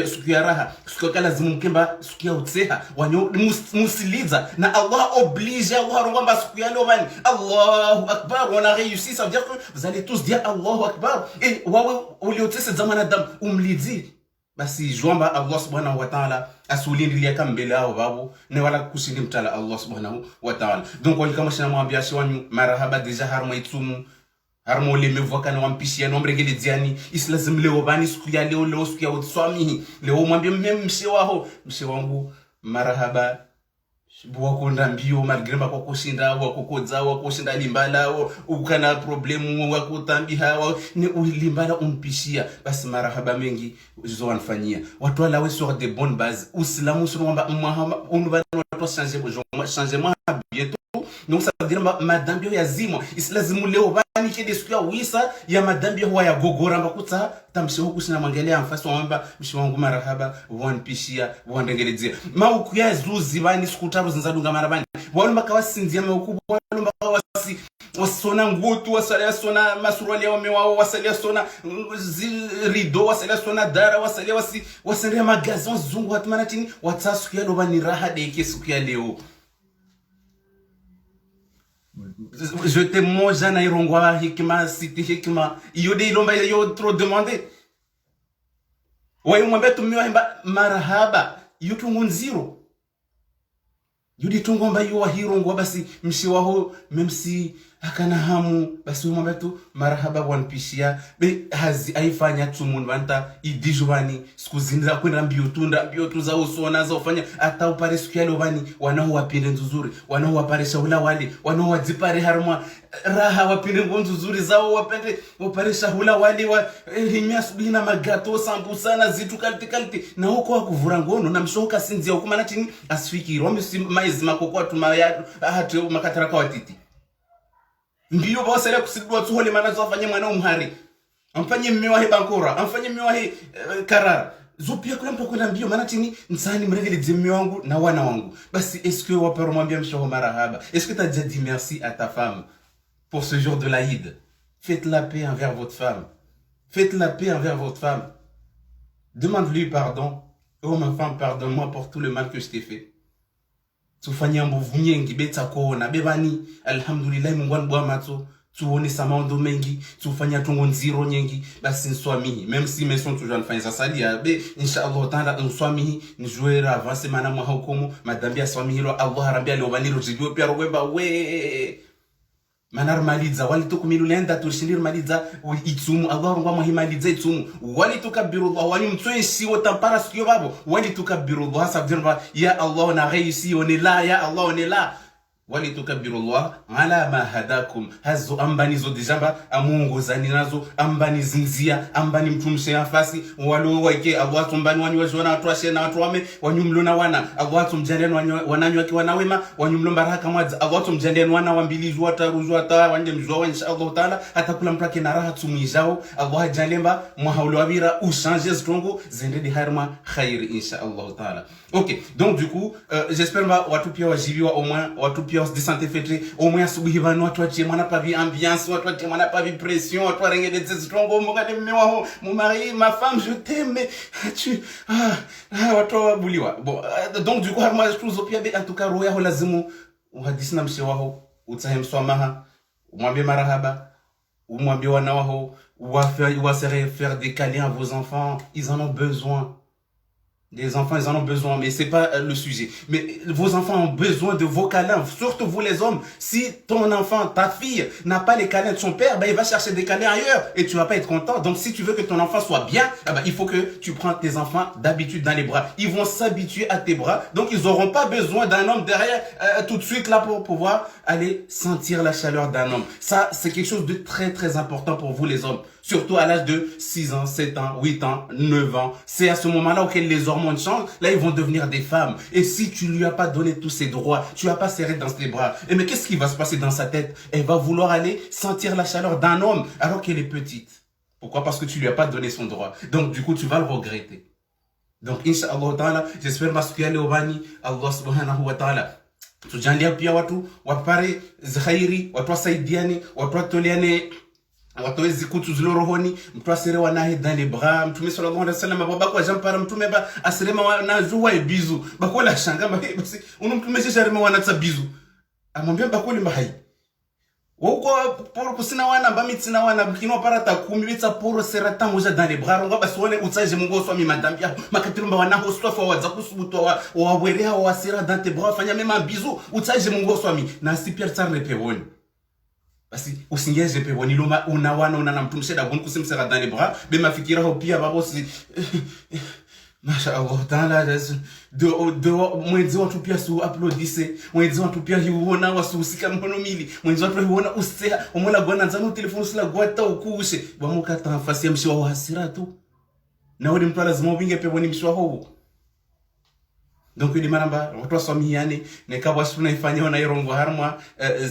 sukia raha sukia kala zimumkemba sukia utseha wanyo musiliza na Allah oblige Allah rongamba sukia lo bani Allahu akbar on a réussi ça veut dire que vous allez tous dire Allahu akbar et wawe uliotese zamana dam umlidi basi jomba Allah subhanahu wa ta'ala asulindilia kambele hao babu ne wala kusindi mtala Allah subhanahu wa ta'ala donc on kama shina mwambia shiwanyu marahaba deja harmo itumu harmo le mevoka na wampishia no mregele diani islazim leo bani siku ya leo siku ya utswami leo mwambie mshe wangu marahaba bwakunda mbio malgré kwa kushinda wakokodza wakushinda limbala ukana problemu wakutambiha ni ulimbala umpishia basi marahaba mengi uzowanfanyia watu wala we sur des bonnes bases uislamu sur on va changer bientôt donc ça veut dire madambio ya zimo islazimu leo bani kede siku ya wisa ya madambio huwa ya gogora mbakuta tamshe huku sina mangelea mfasi wamba mshi wangu marahaba wanpishia wandengelezia mauku ya zuzi bani sikutabu zinzadunga marabani wanu makawasinzia mauku wanu makawasi wasona ngutu wasalia sona masuruali ya wamewao wasalia sona rido wasalia sona dara wasalia wasalia magazon zungu watumana chini watasuku ya loba ni raha deke siku ya leo. Je te mange na irongwa hikima siti hikima yode ilomba yo trop demandé wayo mwambie tumio hemba marahaba yutungu nziro yudi tungomba yo hirongwa basi mshi waho memsi akana hamu basi mwambie tu marahaba wanpishia be hazi aifanya tumun banta idijubani siku zinza kwenda mbio tu za usona za ufanya ata upare siku yale bani wanao wapinde nzuri wanao wapare shaula wale wanao wadzipare harma raha wapinde nzuri zao wapende wapare shaula wale wa himya subina magato sambusa na zitu kalti na huko wakuvura ngono na mshoka sinzia huko maana chini asifiki romi maizi makoko tumaya hatu makatara kwa watiti mbio bawasala kusidwa tuhole manazo afanye mwana umhari amfanye mmewa he bankora amfanye mmewa he karara zopia kula mtu kwenda mbio maana chini nsani mregele demi wangu na wana wangu basi est-ce que wapero mwambia mshoho marahaba est-ce que tu as déjà dit merci à ta femme pour ce jour de l'Aïd? Faites la paix envers votre femme, faites la paix envers votre femme, demande-lui pardon. Oh ma femme, pardonne-moi pour tout le mal que je t'ai fait. Tufanya mbovu nyingi beta kuona bebani alhamdulillah Mungu anbwa mato tuone samando mengi tufanya tungo nziro nyingi basi nswamihi même si mes sont toujours nfanya sasalia be inshallah taala nswamihi njoera avance mana mwa hukumu madambi aswamihi lo Allah rabbi alovaniro jidio pia rweba we manar maliza wali tukumilu lenda tushindir maliza itsumu Allah ngwa muhimaliza itsumu wali tukabbiru Allah wali mtwensi wotampara sikyo babo wali tukabbiru Allah ça veut dire ya Allah on a réussi on est là ya Allah on est là wali tukabbiru Allah ala ma hadakum hazo ambani zo dijamba amungu zani nazo ambani zinzia ambani mtumshe nafasi walo wake Allah tumbani wanyu wajona watu washe na watu wame wanyumlo na wana Allah tumjalieni wananyu wake wanawema wanyumlo baraka mwaza Allah tumjalieni wana wambilizu wataruzu wata wanje mzwa inshallah taala atakula mtake na raha tumijao Allah jalemba mwahaulo wabira ou changer strongo zende di harma khair inshallah taala. OK, donc du coup j'espère watu pia wajibiwa au moins watu pia de santé fêtée au moins asubuhi bano watu atie mwana pa vi ambiance watu atie mwana pa vi pression watu arenge de strongo mugade mmewa mon mari ma femme je t'aime mais tu watu wabuliwa bon donc du coup harma tuzo pia be en tout cas roya lazimu uhadisi na mshe wao utahem swamaha umwambie marahaba umwambie wana wao wasere faire des câlins à vos enfants, ils en ont besoin. Les enfants, ils en ont besoin, mais c'est pas le sujet. Mais vos enfants ont besoin de vos câlins, surtout vous les hommes. Si ton enfant, ta fille, n'a pas les câlins de son père, il va chercher des câlins ailleurs et tu vas pas être content. Donc si tu veux que ton enfant soit bien, il faut que tu prends tes enfants d'habitude dans les bras. Ils vont s'habituer à tes bras, donc ils auront pas besoin d'un homme derrière tout de suite là pour pouvoir aller sentir la chaleur d'un homme. Ça, c'est quelque chose de très très important pour vous les hommes. Surtout à l'âge de 6 ans, 7 ans, 8 ans, 9 ans. C'est à ce moment-là auquel les hormones changent. Là, ils vont devenir des femmes. Et si tu lui as pas donné tous ses droits, tu vas pas serré dans tes bras. Et mais qu'est-ce qui va se passer dans sa tête? Elle va vouloir aller sentir la chaleur d'un homme alors qu'elle est petite. Pourquoi? Parce que tu lui as pas donné son droit. Donc, du coup, tu vas le regretter. Donc, inshallah ta'ala, j'espère masukiale obani, Allah subhanahu wa ta'ala. Tujalia pia watu, wapare zikhairi, watu wasaidiane, watu watoleane, watu wezi kutu zilorohoni, mtu asirewa nahe dani bra, mtume sallallahu alaihi wasallam, babako wa jampara mtume ba asirema wana juwa ibizu, bako la shangamba, basi, mtume shisharema wana tsa bizu. Amwambia bako li mahai. Woko poro kusina wana mbami tsina wana bikino parata kumi bitsa poro serata moja dans les bras ronga basone utsaje mungo swami madambi yako makatilumba wana hoswa fa waza kusubutwa wa werea wa sera dans tes bras fanya mema bizu utsaje mungo swami na si pierre tsarne pewoni basi usingeje pewoni loma unawana unana mtumshe da bon kusimsera dans les bras be mafikira ho pia babo si Mashallah, ta'ala, mwenzi watu pia su uploadise, mwenzi watu pia hiuona wasu usika mhonomili, mwenzi watu hiuona useha, umula gwana nzanu telefonu sila gwata ukuushe, wamuka tanfasi ya mshiwa wa hasira tu. Na wadi mtu lazima ubinge peboni mshiwa huu. Donc il manamba watu waswamihane nekaba wasituna ifanya wana irongo harmwa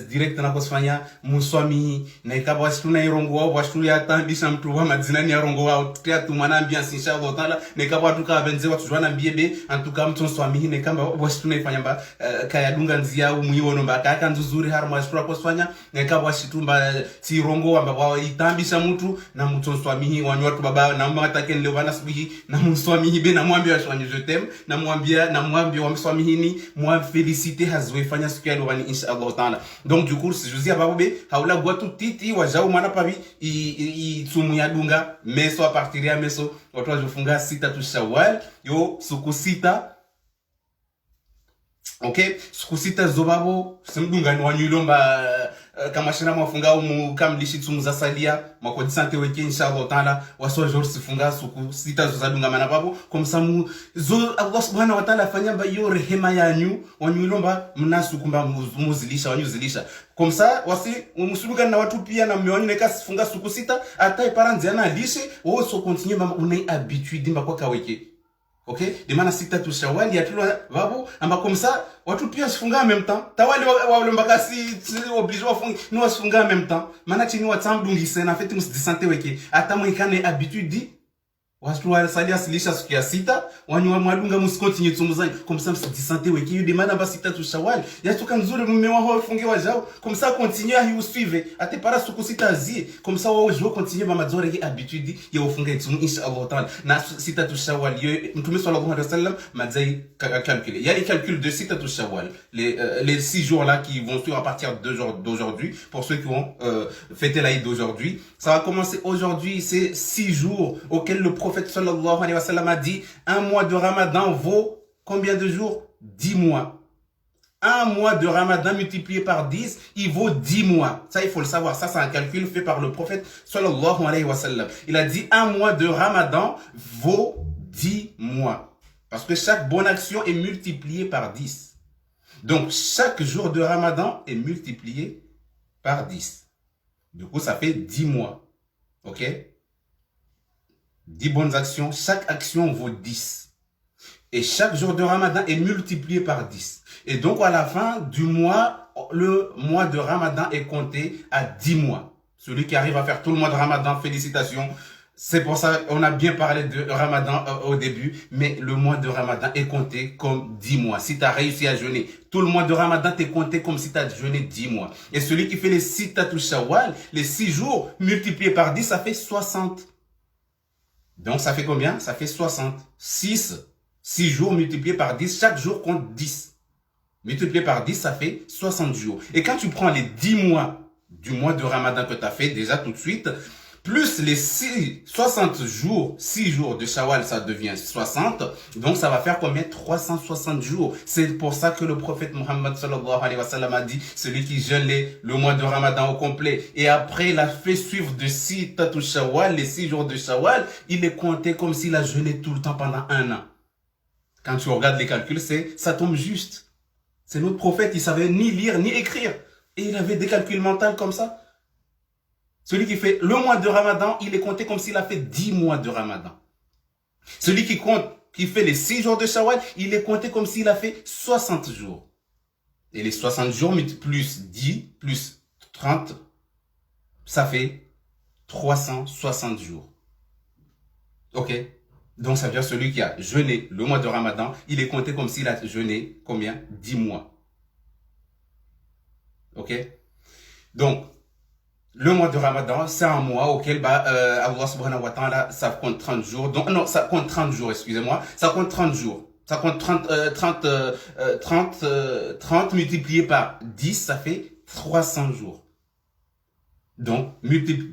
direct na kusfanya muswami nekaba wasituna irongo wao wasituli atambisha mtu wa madzinani ya rongo wao tia tumana ambiance inshallah taala nekaba watu ka benze watu jwana mbiebe antuka mtu swamihi nekamba wasituna ifanya ba kaya dunga nzia umuiwono mbaka aka nzuzuri harmwa wasitula kusfanya nekaba wasitumba ti rongo amba wao itambisha mtu na mtu swamihi wanyu watu baba na mama take leo bana subihi na muswamihi be na mwambia washwanyu je t'aime na mwambia na mwambia wa mswamihini mwa féliciter hazoifanya siku ya leo inshallah taala. Donc du coup si Josia babobe haula gwatu titi wa jao mana pabi i tsumu ya dunga meso a partir ya meso watu wajofunga sita tu Shawwal yo suku sita. Okay, suku sita zobabo simdunga ni wanyulomba kama shina mwafunga umu kamlishi tsumu za salia makodi sante weke inshallah taala waswa jor sifunga suku sita zozadunga mana babo komsamu zo Allah subhanahu wa ta'ala fanya ba yo rehema yanyu wanyulomba mnasukumba muzilisha wanyuzilisha komsa wasi musuluka na watu pia na mmewanyu neka sifunga suku sita ata paranzi ana lishe wo so continue mama unai habitude mba kwa kaweke. Okay, demana sita tu Shawwal ya tulwa babo amba comme ça watu pia sifunga en même temps tawali wa mbaka si obligé wafunga ni wasifunga en même temps mana chini watambungise na feti msidisante weke ata mwikane habitude watu wasalia silisha siku ya sita wanywa mwadunga musikontinue tsumuzani comme ça msidisante weke yu demana ba sita tu Shawwal ya tuka nzuri mume wao funge wajao comme ça continue à y suivre ate para suku sita zi comme ça wao jo continue ba mazore ki habitude ya ufunga tsumu inshallah taala na sita tu Shawwal yo mtume sallallahu alayhi wasallam mazai calculer il y a les calculs de sita tu Shawwal les 6 jours là qui vont suivre à partir d'aujourd'hui pour ceux qui vont fêter l'Aïd d'aujourd'hui ça va commencer aujourd'hui c'est 6 jours auxquels le prophète sallallahu alayhi wa sallam a dit un mois de Ramadan vaut combien de jours? 10 mois. Un mois de Ramadan multiplié par 10, il vaut 10 mois. Ça, il faut le savoir. Ça, c'est un calcul fait par le prophète sallallahu alayhi wa sallam. Il a dit un mois de Ramadan vaut 10 mois. Parce que chaque bonne action est multipliée par 10. Donc, chaque jour de Ramadan est multiplié par 10. Du coup, ça fait 10 mois. OK? 10 bonnes actions, chaque action vaut 10. Et chaque jour de Ramadan est multiplié par 10. Et donc, à la fin du mois, le mois de Ramadan est compté à 10 mois. Celui qui arrive à faire tout le mois de Ramadan, félicitations. C'est pour ça qu'on a bien parlé de Ramadan au début, mais le mois de Ramadan est compté comme 10 mois. Si tu as réussi à jeûner, tout le mois de Ramadan t'est compté comme si tu as jeûné 10 mois. Et celui qui fait les 6 Tatou Shawwal, les 6 jours multipliés par 10, ça fait 60. Donc, ça fait combien? Ça fait 60. 6 jours multipliés par 10, chaque jour compte 10. Multiplié par 10, ça fait 60 jours. Et quand tu prends les 10 mois du mois de Ramadan que tu as fait déjà tout de suite, plus les 60 jours, 6 jours de Shawwal, ça devient 60. Donc, ça va faire combien? 360 jours. C'est pour ça que le prophète Muhammad sallallahu alayhi wa sallam a dit, celui qui jeûne le mois de Ramadan au complet, et après, il a fait suivre de 6 Tatou Shawwal, les 6 jours de Shawwal, il est compté comme s'il a jeûné tout le temps pendant un an. Quand tu regardes les calculs, ça tombe juste. C'est notre prophète, il savait ni lire, ni écrire. Et il avait des calculs mentaux comme ça. Celui qui fait le mois de Ramadan, il est compté comme s'il a fait 10 mois de Ramadan. Celui qui fait les 6 jours de Shawwal, il est compté comme s'il a fait 60 jours. Et les 60 jours plus 10, plus 30, ça fait 360 jours. Ok? Donc, ça veut dire celui qui a jeûné le mois de Ramadan, il est compté comme s'il a jeûné combien? 10 mois. Ok? Donc, le mois de Ramadan, c'est un mois auquel Allah subhanahu wa ta'ala, ça compte 30 jours. Donc, non, ça compte 30 jours, excusez-moi. Ça compte 30 jours. Ça compte 30 multiplié par 10, ça fait 300 jours. Donc,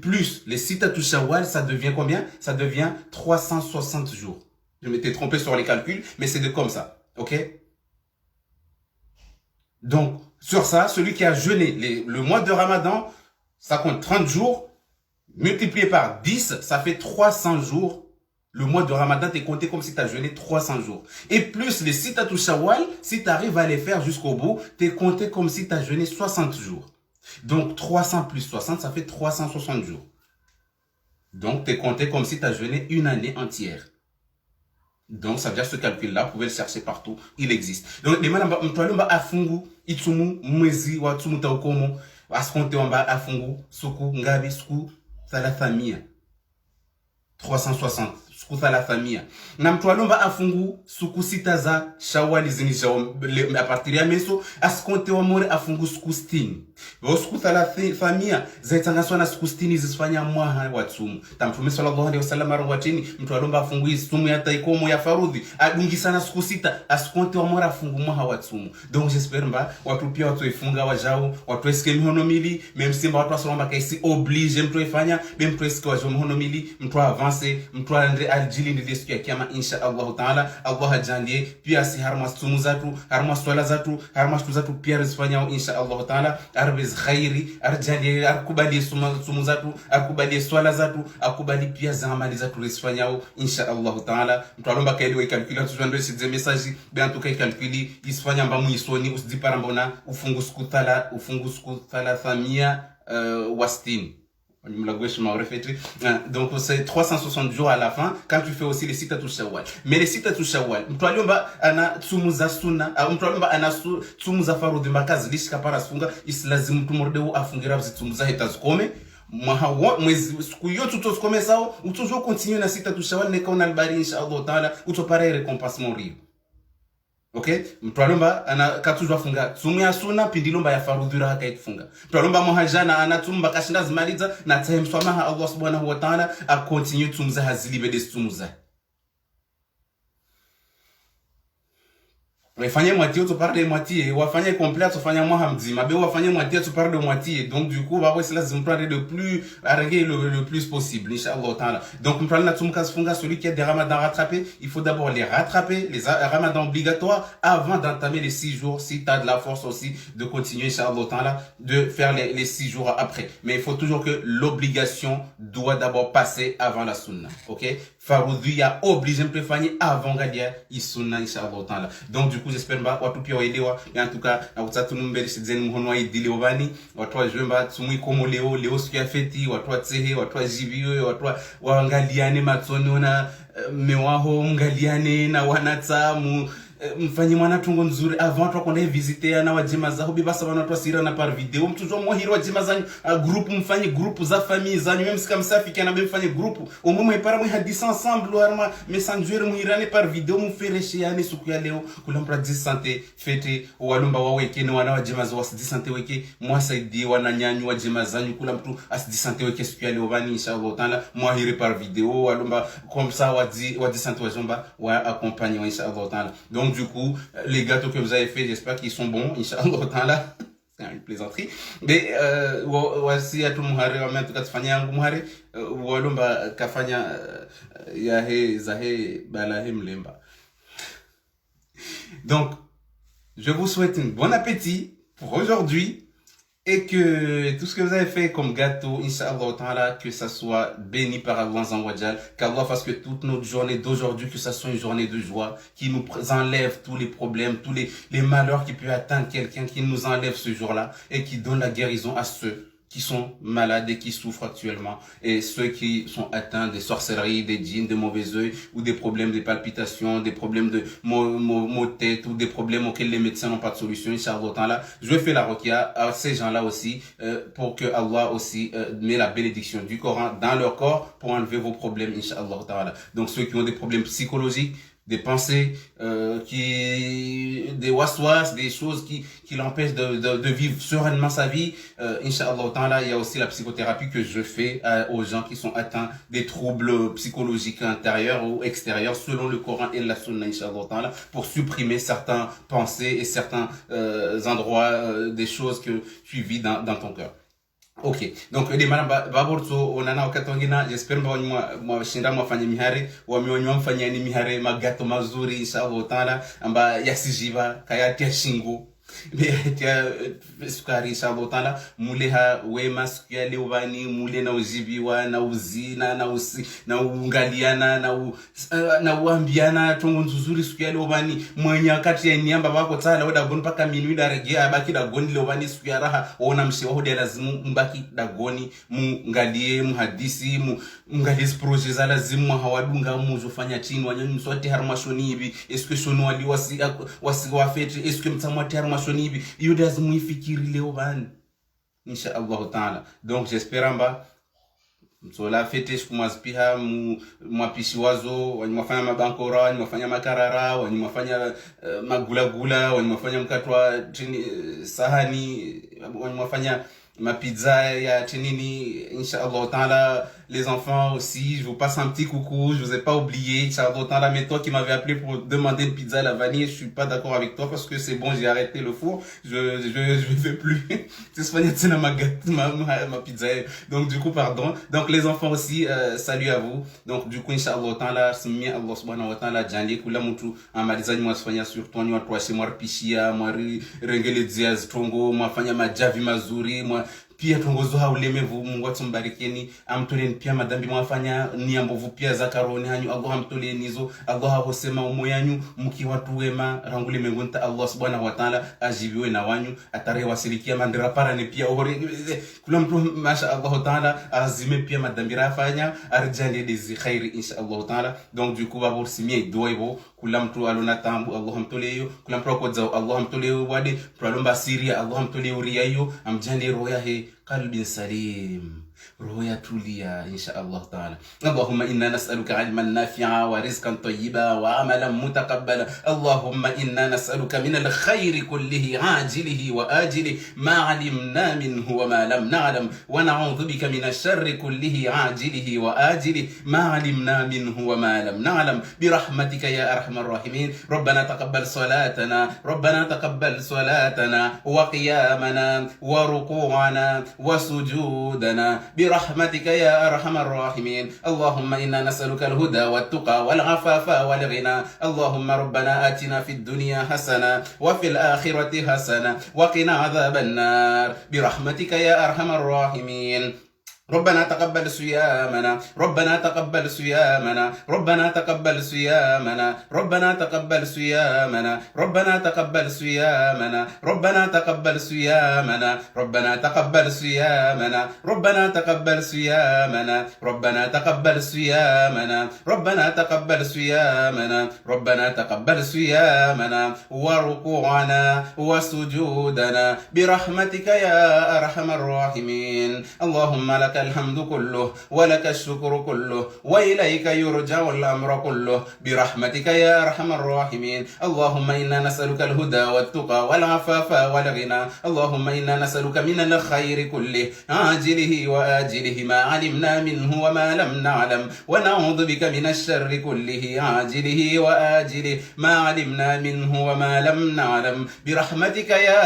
plus les Sittatou Shawwal, ça devient combien? Ça devient 360 jours. Je m'étais trompé sur les calculs, mais c'est de comme ça. Ok? Donc, sur ça, celui qui a jeûné le mois de Ramadan, ça compte 30 jours, multiplié par 10, ça fait 300 jours. Le mois de Ramadan, t'es compté comme si tu as jeûné 300 jours. Et plus les Sittatou Shawwal, si tu arrives à les faire jusqu'au bout, t'es compté comme si tu as jeûné 60 jours. Donc, 300 plus 60, ça fait 360 jours. Donc, tu es compté comme si tu as jeûné une année entière. Donc, ça veut dire ce calcul-là, vous pouvez le chercher partout, il existe. Donc, les malamba, mtwalumba afungu, itsumu, mwezi, watsumu taukomo, askonte wamba afungu, suku, ngabi, suku, salathamia. 360. Suku salathamia. Na mtwalumba afungu, suku sita za shawali zinijao, a partir ya meso, askonte wamore afungu suku stini. Suku salathamia, zaitangaswa na suku stini zisifanya mwaha watsumu. Tamtume sallallahu alaihi wasallam arwatini, mtwalumba afungu isumu ya taikomo ya farudhi, adungi sana suku sita, askonte wamore afungu mwaha watsumu. Donc j'espère mba, watu pia watu ifunga wajao, watu eske mihonomili, même si mba watu wasolomba kaisi oblige mtu ifanya, mtu eske wajao mihonomili, mtu avance, mtu andre aljili ndi siku ya kiyama insha Allah taala. Allah ajalie pia si harma sumu zatu, harma swala zatu, harma shtu zatu pia rizifanya insha Allah taala, arbiz khairi, arjalie akubali sumu zatu, akubali swala zatu, akubali pia zamali zatu rizifanya insha Allah taala. Mtu alomba kaidi wa calculer tujando si message bien tout cas calculer isifanya mba muisoni usidipara mbona ufungu siku thala famia wastini. Donc c'est 360 jours à la fin quand tu fais aussi les Sittatou Shawwal. Mais les Sittatou Shawwal, mtwalomba ana tsumuza sunna, mtwalomba ana tsumuza farudhi makazi lishika para sunga, islazimu tumordeu afungira tsumuza hitazikome. Mwezi siku yote utozikome sao, utozo continue na Sittatou Shawwal ne kauna albari insha Allah taala, utopara récompensement rio. Ok, mtwalomba ana katuzwa funga tsumu ya suna pindilomba ya farudhira haka ikufunga. Mtwalomba mohajana ana tumba kashinda zimaliza na tahemswamaha Allah subhanahu wa ta'ala a continue tumza hazilibe des tumza. Wafanye moitié, tu parles de moitié. Wafanye complet, tu fais moi hamdi. Ma bé wafanye moitié, tu parles de moitié. Donc du coup, bah ouais, c'est là je me prends de plus arranger le plus possible, inshallah ta'ala. Donc on prend la tumkas funga, celui qui a des ramadans rattrapés, il faut d'abord les rattraper, les ramadans obligatoires, avant d'entamer les 6 jours, si tu as de la force aussi de continuer, inshallah ta'ala, de faire les 6 jours après. Mais il faut toujours que l'obligation doit d'abord passer avant la sunna. Ok? Faroudhi a obligé de faire avant Gadia, il sunna, inshallah ta'ala. Donc du coup, j'espère que watu pia waelewa. En tout cas, na utatu numbele shizeni mhono wa idili obani, watu wa jwemba tsumui komo leo siku ya feti, watu wa tsehe, watu wa jibiwe, watu wa angaliane matsoni na mewaho ngaliane na wanatsamu mfanye mwana tungo nzuri avant toi qu'on ait visité na wajima za hobi basa wana toi sira na par vidéo mtujua mohiro wajima zanyu groupe mfanye groupe za famille zanyu même si comme ça fika na be mfanye groupe au moment ipara mu hadith ensemble warma messenger muhirane par vidéo mu fereshi yani siku ya leo kula mpra 10 santé fete walumba waweke na wana wajima za 10 santé weke moi saidi wana nyanyu wajima zanyu kula mtu as 10 santé weke siku ya leo bani inshallah taala mohire par vidéo walumba comme ça wadi santé wajomba wa accompagner inshallah taala. Donc du coup, les gâteaux que vous avez fait, j'espère qu'ils sont bons, inshallah ta'ala. C'est une plaisanterie. Mais voici à tout le monde, en tout cas, tufanya yangu muhare, walomba kafanya yahe zahe balahe mlemba. Donc, je vous souhaite un bon appétit pour aujourd'hui. Et que tout ce que vous avez fait comme gâteau, inshallah ta'ala, que ça soit béni par Allah Azawajal, qu'Allah fasse que toute notre journée d'aujourd'hui, que ça soit une journée de joie, qui nous enlève tous les problèmes, tous les malheurs qui peuvent atteindre quelqu'un, qui nous enlève ce jour-là, et qui donne la guérison à ceux qui sont malades et qui souffrent actuellement, et ceux qui sont atteints des sorcelleries, des djinns, de mauvais œil, ou des problèmes de palpitations, des problèmes de maux de tête, ou des problèmes auxquels les médecins n'ont pas de solution. Inch'Allah, je fais la ruqya à ces gens-là aussi, pour que Allah aussi met la bénédiction du Coran dans leur corps pour enlever vos problèmes, Inch'Allah. Donc ceux qui ont des problèmes psychologiques, des pensées, des waswas, des choses qui l'empêchent de vivre sereinement sa vie. Inch'Allah, il y a aussi la psychothérapie que je fais aux gens qui sont atteints des troubles psychologiques intérieurs ou extérieurs, selon le Coran et la Sunna, Inch'Allah, pour supprimer certaines pensées et certains endroits, des choses que tu vis dans ton cœur. Ok, donc ni mara baborto onana wakatongina, j'espère mwa shinda mwafanya mihare wamionywa mfanya ni mihare magato mazuri inshallah taala amba yasijiva kayatia shingo meyatia sukari inshallah taala muleha wema siku ya leo vani mule na uzibiwa na uzina na ungaliana na uambiana tongo nzuri siku ya leo vani mwenye wakati ya niamba bako taala oda gon paka minui daregia baki da goni leo vani siku ya raha ona mshe wao de lazimu mbaki da goni mungalie muhadisi mungalie projet za lazimu hawadunga muzofanya chini wanyanyi mswati harmashoni hivi eske shono wali wasi wafete eske mtamwati harmashoni hivi iyo lazimu ifikiri leo vani inshallah taala. Donc j'espère amba msola fete sikumwazipiha mwapishi wazo wanyimafanya mabankora wanyimafanya makarara wanyimafanya magulagula wanyimafanya mkatwa sahani wanyimafanya ma pizza ya tinini. Inch'Allah ta'ala, les enfants aussi, je vous passe un petit coucou, je vous ai pas oublié. Inch'Allah ta'ala, mais toi qui m'avais appelé pour demander une pizza à la vanille, je suis pas d'accord avec toi parce que c'est bon, j'ai arrêté le four, je fais plus. C'est ma pizza. Donc du coup, pardon. Donc les enfants aussi, salut à vous. Donc du coup, Inch'Allah ta'ala, simi Allah subhanahu wa ta'ala, jandi kula mtu amalizani mwasifanya surtout ni watu wasi mwarpishia, mwari rengele diaz tongo, mwafanya majavi mazuri, pia tongozo haulemevu. Mungu atumbarikeni, amtoleni pia madhambi mwafanya ni ambovu pia za karoni hanyu. Allah amtoleni hizo, Allah hosema umo yanyu mki watu wema rangule mengunta. Allah subhanahu wa ta'ala ajibiwe na wanyu atare wasilikia mandira para ni pia ohore kula mtu masha Allah ta'ala azime pia madhambi rafanya arjani dizi khairi insha Allah ta'ala. Donc du coup va voir simie doibo kula mtu alona tambu Allah amtoleyo, kula mtu akodza Allah amtoleyo wade pralomba siria Allah amtoleyo riayo amjani roya he qalbin salim رويا توليا إن شاء الله تعالى. اللهم إنا نسألك علما نافعا ورزقا طيبا وعملا متقبلا. اللهم إنا نسألك من الخير كله عاجله وآجله ما علمنا منه وما لم نعلم، ونعوذ بك من الشر كله عاجله وآجله ما علمنا منه وما لم نعلم، برحمتك يا أرحم الراحمين. ربنا تقبل صلاتنا، ربنا تقبل صلاتنا وقيامنا وركوعنا وسجودنا برحمتك يا أرحم الراحمين. اللهم إنا نسألك الهدى والتقى والعفاف والغنى. اللهم ربنا آتنا في الدنيا حسنة وفي الآخرة حسنة وقنا عذاب النار برحمتك يا أرحم الراحمين. ربنا تقبل صيامنا، ربنا تقبل صيامنا، ربنا تقبل صيامنا، ربنا تقبل صيامنا، ربنا تقبل صيامنا، ربنا تقبل صيامنا، ربنا تقبل صيامنا، ربنا تقبل صيامنا، ربنا تقبل صيامنا، ربنا تقبل صيامنا، ربنا تقبل صيامنا وركوعنا وسجودنا برحمتك يا أرحم الراحمين. اللهم لك الحمد كله ولك الشكر كله وإليك يرجع الأمر كله برحمتك يا أرحم الراحمين. اللهم إنا نسألك الهدى والتقى والعفاف والغنى. اللهم إنا نسألك من الخير كله عاجله وآجله ما علمنا منه وما لم نعلم، ونعوذ بك من الشر كله عاجله وآجله ما علمنا منه وما لم نعلم برحمتك يا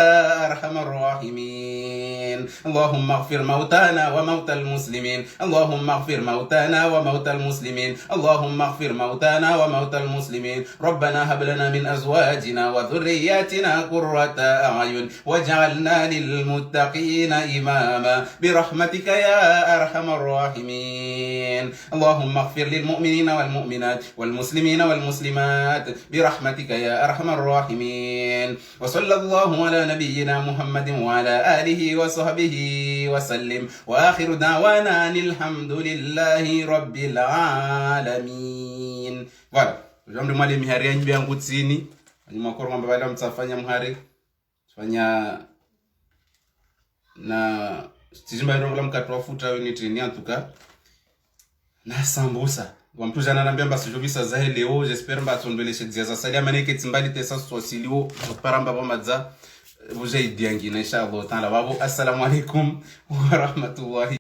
أرحم الراحمين. اللهم اغفر موتانا وموتى المسلمين اللهم اغفر موتانا وموتى المسلمين اللهم اغفر موتانا وموتى المسلمين ربنا هب لنا من أزواجنا وذرياتنا قرة أعين واجعلنا للمتقين إماما برحمتك يا أرحم الراحمين اللهم اغفر للمؤمنين والمؤمنات والمسلمين والمسلمات برحمتك يا أرحم الراحمين وصلى الله على نبينا محمد وعلى آله وصحبه وسلم وآخر دعوانا الحمد لله رب العالمين. Voilà. Jambo mwale mihari ya njibi yangu tsini. Ni makoro mwamba bala mtafanya mhari. Fanya na tijimba yongo mkatwa futa unity ni antuka. Na sambusa. Wamtuja na nambia mbasi jobisa zahe leo j'espère mba tondole shedzia za salia maneke timbali tesa sosilio paramba bomadza. Vous avez dit, inshallah, assalamu alaikum wa rahmatullahi.